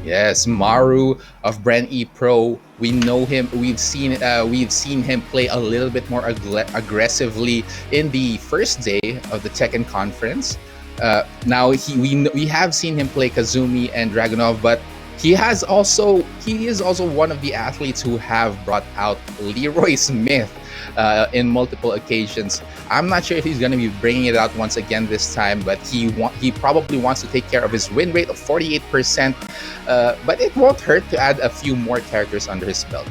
Yes, Maru of BRE Pro. We know him. We've seen him play a little bit more aggressively in the first day of the Tekken conference. Now we have seen him play Kazumi and Dragunov, but he is also one of the athletes who have brought out Leroy Smith in multiple occasions. I'm not sure if he's going to be bringing it out once again this time, but he probably wants to take care of his win rate of 48%. But it won't hurt to add a few more characters under his belt.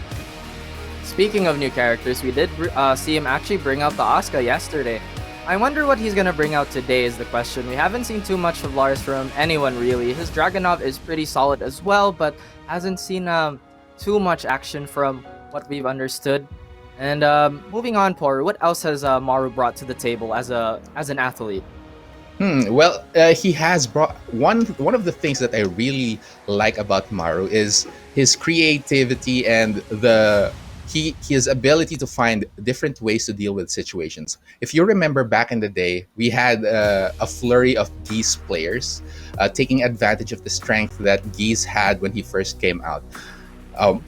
Speaking of new characters, we did see him actually bring out the Asuka yesterday. I wonder what he's gonna bring out today is the question. We haven't seen too much of Lars from anyone really. His Dragunov is pretty solid as well, but hasn't seen too much action from what we've understood. And moving on, Por, what else has Maru brought to the table as an athlete? Well, he has brought one of the things that I really like about Maru is his creativity and his ability to find different ways to deal with situations. If you remember back in the day, we had a flurry of Geese players taking advantage of the strength that Geese had when he first came out.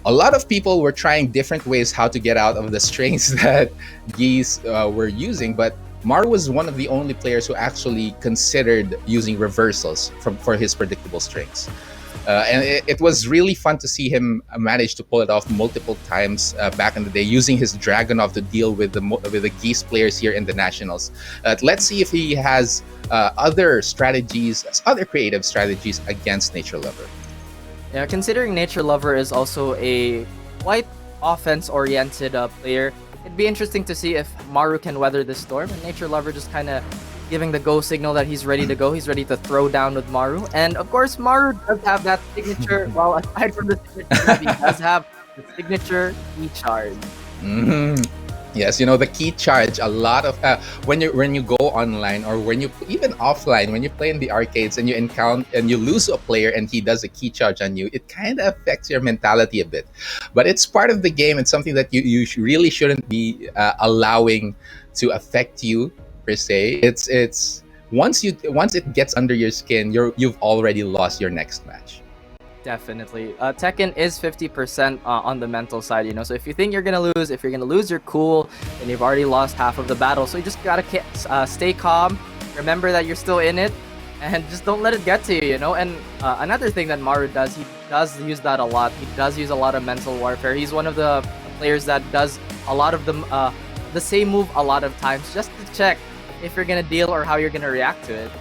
A lot of people were trying different ways how to get out of the strings that Geese were using, but Maru was one of the only players who actually considered using reversals for his predictable strings. And it was really fun to see him manage to pull it off multiple times back in the day, using his Dragunov to deal with the Geese players here in the Nationals. Let's see if he has other creative strategies against NatureLover. Yeah, considering NatureLover is also a quite offense-oriented player, it'd be interesting to see if Maru can weather the storm and NatureLover just kind of giving the go signal that he's ready to go. He's ready to throw down with Maru. And of course, Maru does have that signature. Well, aside from the signature, that he does have the signature key charge. Yes, the key charge. A lot of when you go online or when you even offline, when you play in the arcades and you encounter and you lose a player and he does a key charge on you, it kind of affects your mentality a bit. But it's part of the game. It's something that you really shouldn't be allowing to affect you per se. It's once it gets under your skin, you've already lost your next match. Definitely. Tekken is 50% on the mental side, So if you think you're gonna lose, if you're gonna lose your cool, then you've already lost half of the battle. So you just gotta stay calm. Remember that you're still in it, and just don't let it get to you, And another thing that Maru does, he does use that a lot. He does use a lot of mental warfare. He's one of the players that does a lot of the same move a lot of times, just to check if you're gonna deal or how you're gonna react to it.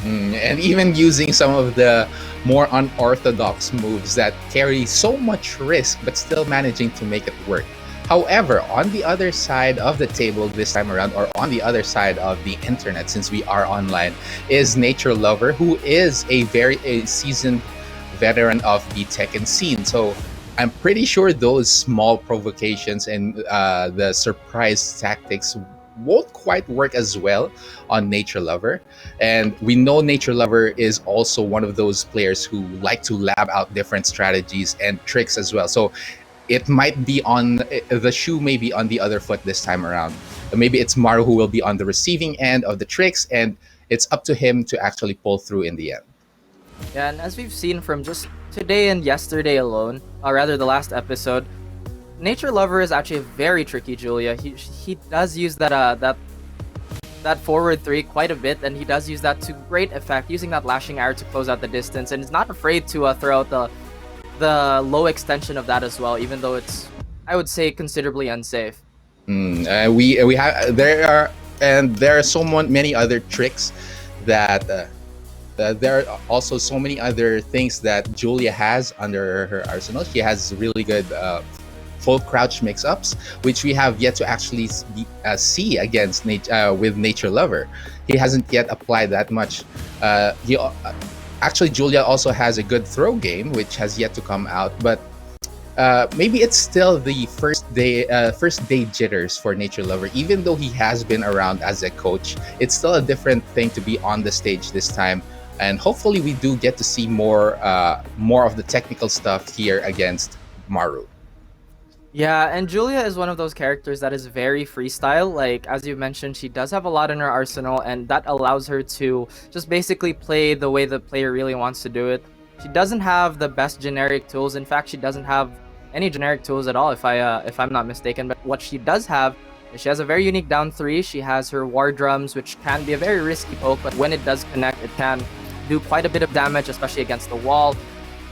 And even using some of the more unorthodox moves that carry so much risk but still managing to make it work. However, on the other side of the table this time around, or on the other side of the internet, since we are online, is NatureLover, who is a seasoned veteran of the Tekken scene. So I'm pretty sure those small provocations and the surprise tactics won't quite work as well on NatureLover. And we know NatureLover is also one of those players who like to lab out different strategies and tricks as well. So it might be the shoe may be on the other foot this time around. Maybe it's Maru who will be on the receiving end of the tricks, and it's up to him to actually pull through in the end. Yeah, and as we've seen from just today and yesterday alone, or rather the last episode, NatureLover is actually a very tricky Julia. He does use that forward three quite a bit, and he does use that to great effect, using that lashing arrow to close out the distance, and is not afraid to throw out the low extension of that as well, even though it's, I would say, considerably unsafe. We have there are so many other tricks that. There are also so many other things that Julia has under her arsenal. She has really good full crouch mix-ups, which we have yet to actually see against with NatureLover. He hasn't yet applied that much. Actually, Julia also has a good throw game, which has yet to come out, but maybe it's still the first day jitters for NatureLover. Even though he has been around as a coach, it's still a different thing to be on the stage this time. And hopefully we do get to see more of the technical stuff here against Maru. Yeah, and Julia is one of those characters that is very freestyle. Like, as you mentioned, she does have a lot in her arsenal, and that allows her to just basically play the way the player really wants to do it. She doesn't have the best generic tools. In fact, she doesn't have any generic tools at all, if I'm not mistaken. But what she does have is she has a very unique down 3. She has her war drums, which can be a very risky poke, but when it does connect, it can do quite a bit of damage, especially against the wall.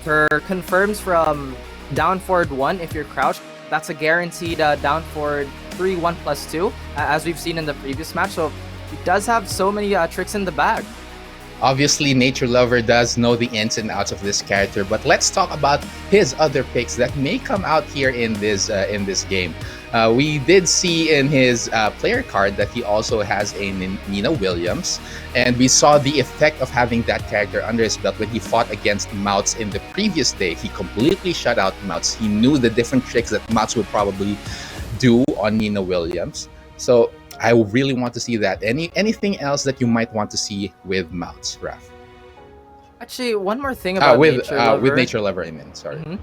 Her confirms from down forward 1 if you're crouched. That's a guaranteed down forward 3 1+2, as we've seen in the previous match. So he does have so many tricks in the bag. Obviously, NatureLover does know the ins and outs of this character, but let's talk about his other picks that may come out here in this game. We did see in his player card that he also has a Nina Williams, and we saw the effect of having that character under his belt when he fought against Mouts in the previous day. He completely shut out Mouts. He knew the different tricks that Mouts would probably do on Nina Williams. So I really want to see that. Anything else that you might want to see with Mouts, Raf? Actually, one more thing about with NatureLover. NatureLover, I mean, sorry. Mm-hmm.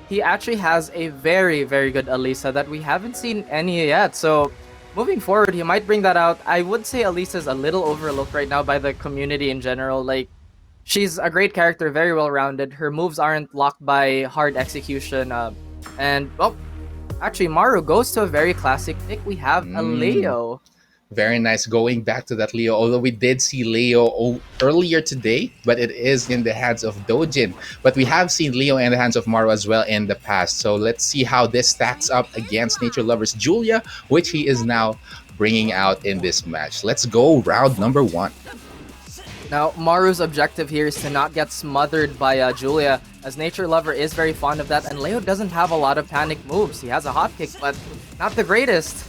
He actually has a very, very good Elisa that we haven't seen any yet. So moving forward, he might bring that out. I would say Elisa's a little overlooked right now by the community in general. Like, she's a great character, very well-rounded. Her moves aren't locked by hard execution. Actually, Maru goes to a very classic pick. We have a Leo. Very nice. Going back to that Leo, although we did see Leo earlier today, but it is in the hands of Dojin. But we have seen Leo in the hands of Maru as well in the past. So let's see how this stacks up against NatureLover's Julia, which he is now bringing out in this match. Let's go round number 1. Now, Maru's objective here is to not get smothered by Julia, as NatureLover is very fond of that, and Leo doesn't have a lot of panic moves. He has a hop kick, but not the greatest.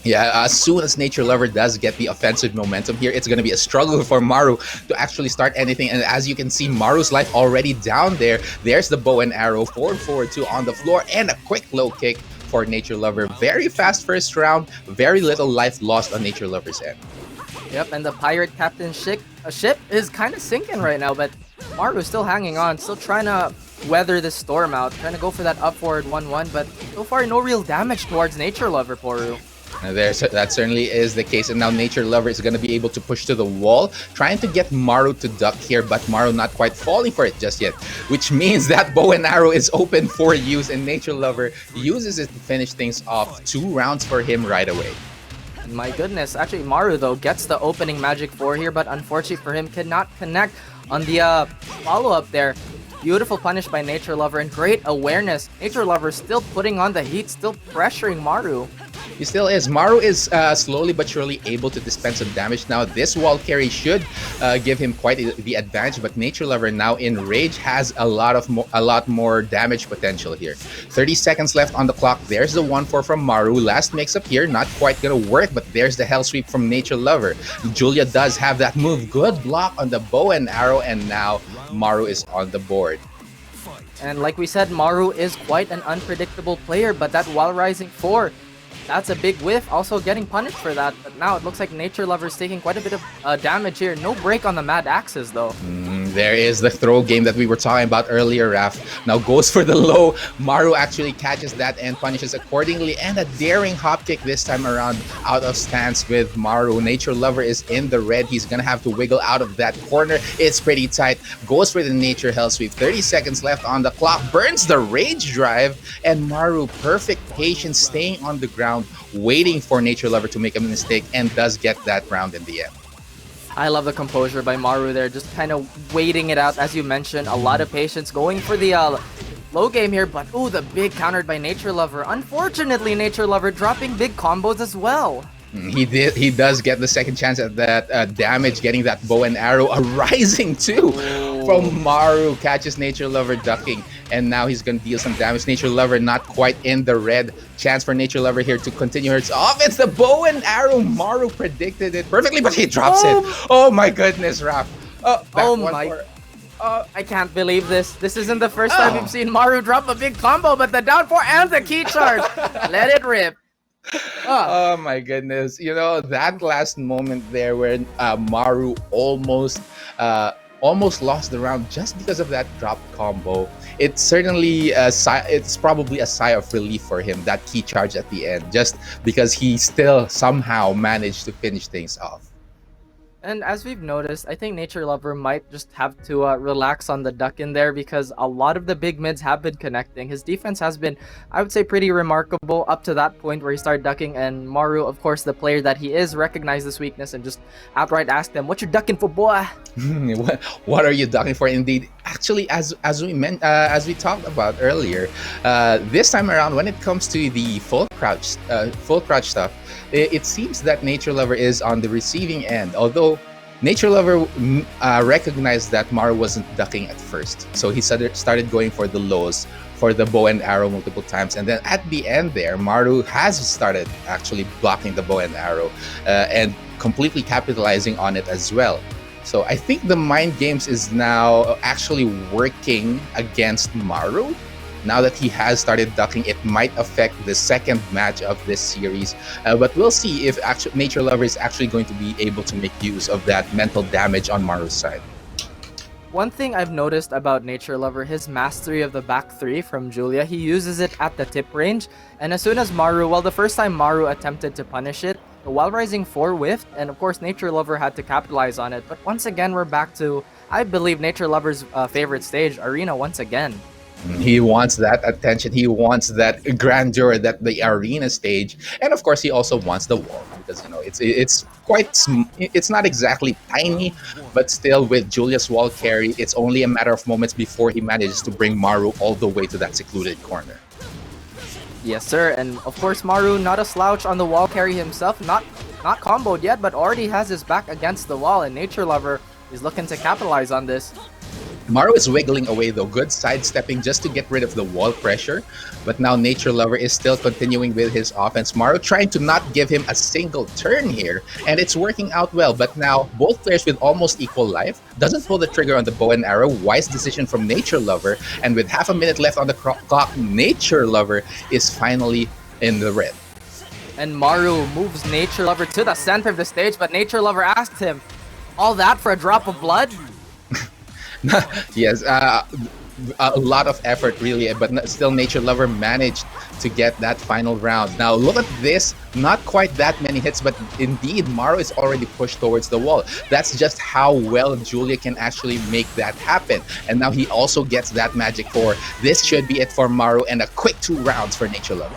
Yeah, as soon as NatureLover does get the offensive momentum here, it's going to be a struggle for Maru to actually start anything. And as you can see, Maru's life already down there. There's the bow and arrow, forward 2 on the floor, and a quick low kick for NatureLover. Very fast first round, very little life lost on NatureLover's end. Yep, and the pirate captain ship is kind of sinking right now, but Maru's still hanging on, still trying to weather the storm out, trying to go for that up forward 1-1, but so far no real damage towards NatureLover, Poru. That certainly is the case, and now NatureLover is going to be able to push to the wall, trying to get Maru to duck here, but Maru not quite falling for it just yet, which means that bow and arrow is open for use, and NatureLover uses it to finish things off. 2 rounds for him right away. My goodness, actually Maru though gets the opening magic 4 here, but unfortunately for him cannot connect on the follow-up there. Beautiful punish by NatureLover and great awareness. NatureLover still putting on the heat, still pressuring Maru. He still is. Maru is slowly but surely able to dispense some damage now. This wall carry should give him quite the advantage, but NatureLover now in rage has a lot more damage potential here. 30 seconds left on the clock. There's the 1-4 from Maru. Last mix-up here, not quite gonna work, but there's the hell sweep from NatureLover. Julia does have that move. Good block on the bow and arrow, and now Maru is on the board. And like we said, Maru is quite an unpredictable player, but that wall rising 4, that's a big whiff, also getting punished for that. But now it looks like NatureLover is taking quite a bit of damage here. No break on the Mad Axes though. There is the throw game that we were talking about earlier, Raf. Now goes for the low. Maru actually catches that and punishes accordingly. And a daring hop kick this time around out of stance with Maru. NatureLover is in the red. He's going to have to wiggle out of that corner. It's pretty tight. Goes for the Nature Hell Sweep. 30 seconds left on the clock. Burns the Rage Drive. And Maru, perfect patience, staying on the ground, waiting for NatureLover to make a mistake, and does get that round in the end. I love the composure by Maru there, just kind of waiting it out, as you mentioned. A lot of patience, going for the low game here, but ooh, the big countered by NatureLover. Unfortunately, NatureLover dropping big combos as well. He does get the second chance at that damage, getting that bow and arrow. A rising 2 from Maru catches NatureLover ducking, and now he's gonna deal some damage. NatureLover not quite in the red. Chance for NatureLover here to continue her offense. The bow and arrow. Maru predicted it perfectly, but he drops it. Oh my goodness, Raf. I can't believe this. This isn't the first time we've seen Maru drop a big combo, but the down 4 and the key charge. Let it rip. Oh my goodness. You know, that last moment there where Maru almost lost the round just because of that drop combo. It's certainly it's probably a sigh of relief for him, that key charge at the end, just because he still somehow managed to finish things off. And as we've noticed, I think Nature Lover might just have to relax on the duck in there because a lot of the big mids have been connecting. His defense has been, I would say, pretty remarkable up to that point where he started ducking. And Maru, of course, the player that he is, recognized this weakness and just outright asked him, "What you ducking for, boy?" What are you ducking for? Indeed, actually, as we talked about earlier, this time around, when it comes to the full crouch stuff, it seems that Nature Lover is on the receiving end. Although Nature Lover recognized that Maru wasn't ducking at first, so he started going for the lows, for the bow and arrow multiple times, and then at the end there, Maru has started actually blocking the bow and arrow and completely capitalizing on it as well. So I think the mind games is now actually working against Maru. Now that he has started ducking, it might affect the second match of this series. But we'll see if Nature Lover is actually going to be able to make use of that mental damage on Maru's side. One thing I've noticed about Nature Lover, his mastery of the back three from Julia, he uses it at the tip range. And as soon as Maru, well, the first time Maru attempted to punish it, the Wild Rising 4 whiffed, and of course Nature Lover had to capitalize on it. But once again, we're back to, I believe, Nature Lover's favorite stage, Arena, once again. He wants that attention. He wants that grandeur, that the arena stage, and of course, he also wants the wall because it's not exactly tiny, but still with Julia's wall carry, it's only a matter of moments before he manages to bring Maru all the way to that secluded corner. Yes, sir. And of course, Maru, not a slouch on the wall carry himself, not comboed yet, but already has his back against the wall, and Nature Lover is looking to capitalize on this. Maru is wiggling away though, good sidestepping just to get rid of the wall pressure. But now Nature Lover is still continuing with his offense. Maru trying to not give him a single turn here, and it's working out well. But now both players with almost equal life, doesn't pull the trigger on the bow and arrow. Wise decision from Nature Lover, and with half a minute left on the clock, Nature Lover is finally in the red. And Maru moves Nature Lover to the center of the stage, but Nature Lover asked him, "All that for a drop of blood?" Yes, a lot of effort really, but still Nature Lover managed to get that final round. Now look at this, not quite that many hits, but indeed Maru is already pushed towards the wall. That's just how well Julia can actually make that happen. And now he also gets that magic 4. This should be it for Maru, and a quick 2 rounds for Nature Lover.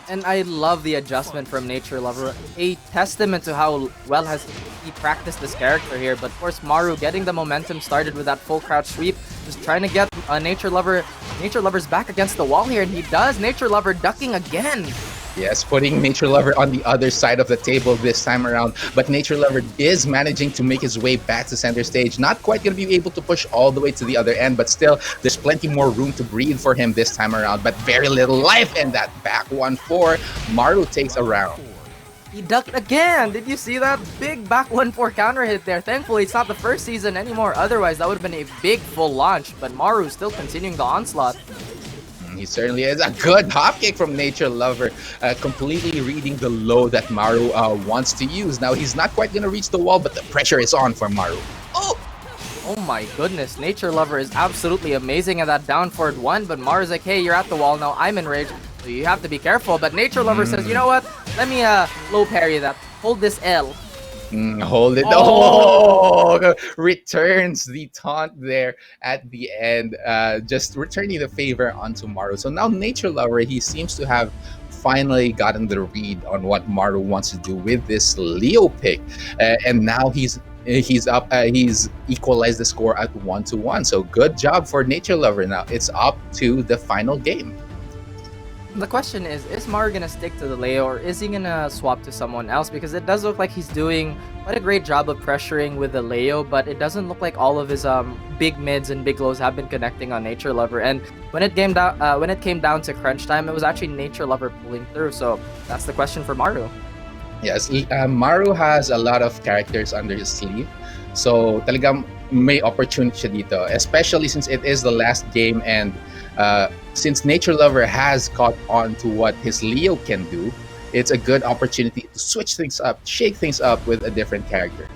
And I love the adjustment from Nature Lover. A testament to how well has he practiced this character here. But of course, Maru getting the momentum started with that full crouch sweep, just trying to get Nature Lover's back against the wall here, and he does. Nature Lover ducking again. Yes, putting Nature Lover on the other side of the table this time around. But Nature Lover is managing to make his way back to center stage. Not quite going to be able to push all the way to the other end, but still, there's plenty more room to breathe for him this time around. But very little life in that back 1-4. Maru takes a round. He ducked again. Did you see that big back 1-4 counter hit there? Thankfully, it's not the first season anymore. Otherwise, that would have been a big full launch. But Maru still continuing the onslaught. He certainly is. A good hop kick from Nature Lover, completely reading the low that Maru wants to use. Now, he's not quite going to reach the wall, but the pressure is on for Maru. Oh! Oh my goodness, Nature Lover is absolutely amazing at that down forward 1, but Maru's like, "Hey, you're at the wall now, I'm enraged, so you have to be careful." But Nature Lover says, "You know what? Let me low parry that. Hold this L." Hold it. Oh! Returns the taunt there at the end, just returning the favor onto Maru. So now Nature Lover, he seems to have finally gotten the read on what Maru wants to do with this Leo pick, and now he's up. He's equalized the score at 1-1. So good job for Nature Lover. Now it's up to the final game. The question is Maru gonna stick to the Leo, or is he gonna swap to someone else? Because it does look like he's doing quite a great job of pressuring with the Leo, but it doesn't look like all of his big mids and big lows have been connecting on Nature Lover. And when it came down to crunch time, it was actually Nature Lover pulling through. So that's the question for Maru. Yes, Maru has a lot of characters under his sleeve. So talagang may opportunity siya dito, especially since it is the last game, and since Nature Lover has caught on to what his Leo can do, it's a good opportunity to switch things up, shake things up with a different character.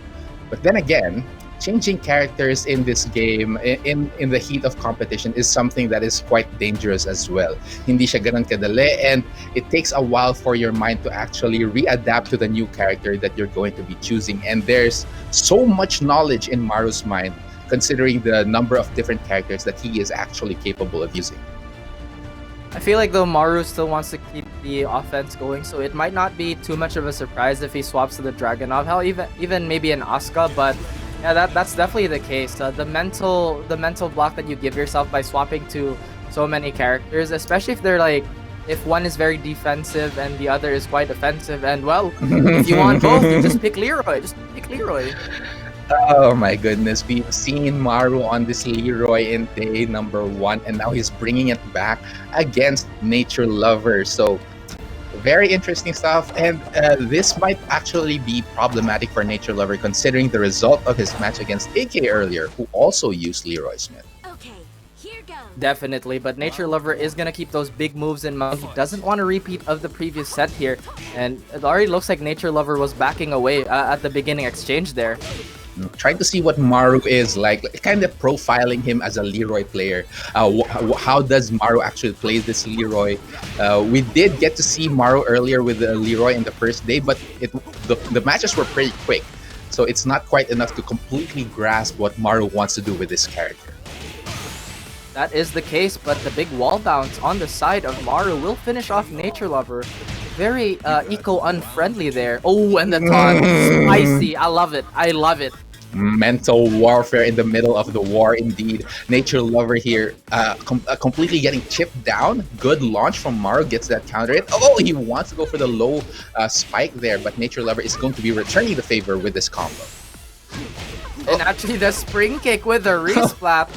But then again, changing characters in this game in the heat of competition is something that is quite dangerous as well. Hindi siya ganun kadali, and it takes a while for your mind to actually readapt to the new character that you're going to be choosing. And there's so much knowledge in Maru's mind, considering the number of different characters that he is actually capable of using. I feel like though Maru still wants to keep the offense going, so it might not be too much of a surprise if he swaps to the Dragonov. Hell, even maybe an Asuka, but yeah, that's definitely the case. The mental block that you give yourself by swapping to so many characters, especially if they're like, if one is very defensive and the other is quite offensive, and well, if you want both, you just pick Leroy. Just pick Leroy. Oh my goodness, we've seen Maru on this Leroy in day number 1, and now he's bringing it back against NatureLover. So, very interesting stuff, and this might actually be problematic for NatureLover considering the result of his match against AK earlier, who also used Leroy Smith. Okay, here goes. Definitely, but NatureLover is gonna keep those big moves in mind. He doesn't want a repeat of the previous set here, and it already looks like NatureLover was backing away at the beginning exchange there. Trying to see what Maru is like, kind of profiling him as a Leroy player. How does Maru actually play this Leroy? We did get to see Maru earlier with Leroy in the first day, but the matches were pretty quick. So it's not quite enough to completely grasp what Maru wants to do with this character. That is the case, but the big wall bounce on the side of Maru will finish off NatureLover. Very eco-unfriendly there. Oh, and the taunt. Spicy. I love it. I love it. Mental warfare in the middle of the war indeed. NatureLover here completely getting chipped down. Good launch from Maru, gets that counter hit. Oh, he wants to go for the low spike there, but NatureLover is going to be returning the favor with this combo. And actually the spring kick with the resplat.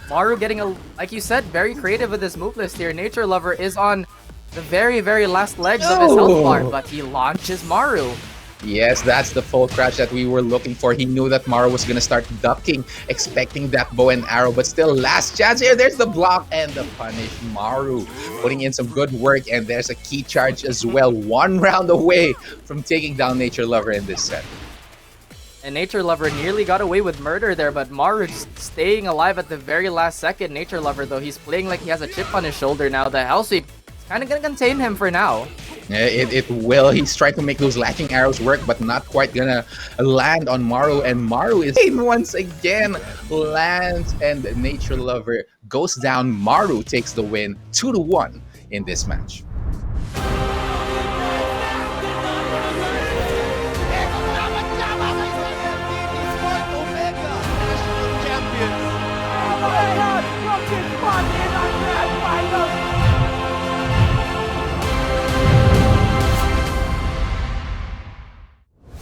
Maru getting like you said, very creative with this move list here. NatureLover is on the very, very last legs of his health bar, but he launches Maru. Yes, that's the full crash that we were looking for. He knew that Maru was going to start ducking, expecting that bow and arrow, but still last chance here. There's the block and the punish. Maru putting in some good work, and there's a key charge as well. 1 round away from taking down NatureLover in this set. And NatureLover nearly got away with murder there, but Maru just staying alive at the very last second. NatureLover, though, he's playing like he has a chip on his shoulder now. The hell sweep is kind of going to contain him for now. It will. He's trying to make those latching arrows work, but not quite gonna land on Maru. And Maru is once again lands, and NatureLover goes down. Maru takes the win 2-1 in this match.